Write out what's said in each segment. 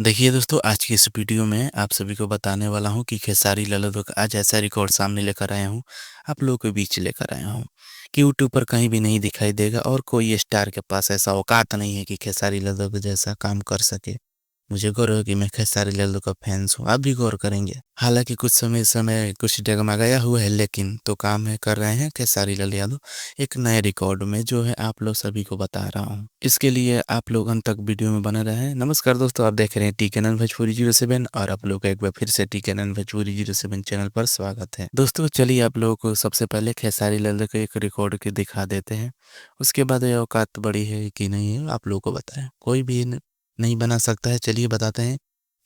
देखिए दोस्तों, आज की इस वीडियो में आप सभी को बताने वाला हूँ कि खेसारी लाल यादव का आज ऐसा रिकॉर्ड सामने लेकर आया हूँ, आप लोगों के बीच लेकर आया हूँ कि यूट्यूब पर कहीं भी नहीं दिखाई देगा और कोई स्टार के पास ऐसा औकात नहीं है कि खेसारी लाल यादव जैसा काम कर सके। मुझे गौर है कि मैं खेसारी लाल यादव का फैंस हूँ, आप भी गौर करेंगे। हालांकि कुछ समय समय कुछ डगमगाया हुआ है, लेकिन तो काम है कर रहे हैं खेसारी लाल यादव एक नए रिकॉर्ड में, जो है आप लोग सभी को बता रहा हूँ। इसके लिए आप लोग अंत तक वीडियो में बने रहें। नमस्कार दोस्तों, आप देख रहे हैं TK9 भोजपुरी 07 और आप लोग का एक बार फिर से TK9 भोजपुरी 07 चैनल पर स्वागत है। दोस्तों चलिए आप लोगों को सबसे पहले खेसारी लाल यादव का एक रिकॉर्ड के दिखा देते हैं, उसके बाद ये औकात बड़ी है कि नहीं है आप लोगों को बताएं। कोई भी नहीं बना सकता है। चलिए बताते हैं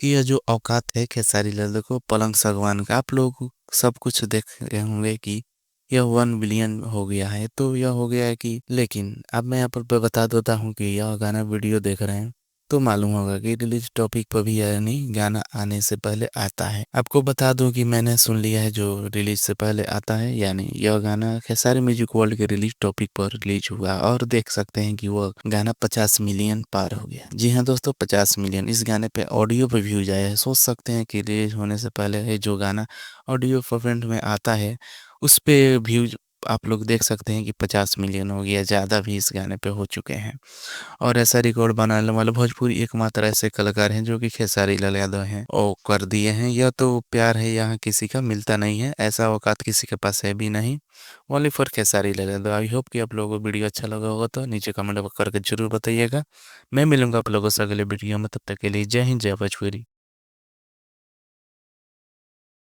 कि यह जो औकात है खेसारी लाल यादव को पलंग सागवान का, आप लोग सब कुछ देख रहे होंगे कि यह 1 बिलियन हो गया है, तो यह हो गया है कि, लेकिन अब मैं यहाँ पर बता देता हूँ कि यह गाना वीडियो देख रहे हैं तो मालूम होगा कि रिलीज टॉपिक पर भी यानी गाना आने से पहले आता है। आपको बता दूं कि मैंने सुन लिया है जो रिलीज से पहले आता है, यानी यह गाना खेसारी म्यूजिक वर्ल्ड के रिलीज टॉपिक पर रिलीज हुआ और देख सकते हैं कि वह गाना 50 मिलियन पार हो गया। जी हाँ दोस्तों, 50 मिलियन इस गाने पे ऑडियो पे व्यूज आए हैं। सोच सकते हैं कि रिलीज होने से पहले ये जो गाना ऑडियो फॉर्मेट में आता है उस पे व्यूज आप लोग देख सकते हैं कि 50 मिलियन हो गया, ज़्यादा भी इस गाने पे हो चुके हैं। और ऐसा रिकॉर्ड बनाने वाले भोजपुरी एकमात्र ऐसे कलाकार हैं जो कि खेसारी लाल यादव हैं और कर दिए हैं। यह तो प्यार है, यहाँ किसी का मिलता नहीं है, ऐसा औकात किसी के पास है भी नहीं। Only for Khesari Lal Yadav. I hope कि आप लोगों को वीडियो अच्छा लगा होगा, तो नीचे कमेंट करके जरूर बताइएगा। मैं मिलूंगा आप लोगों से अगले वीडियो में, तब तक के लिए जय हिंद जय भोजपुरी।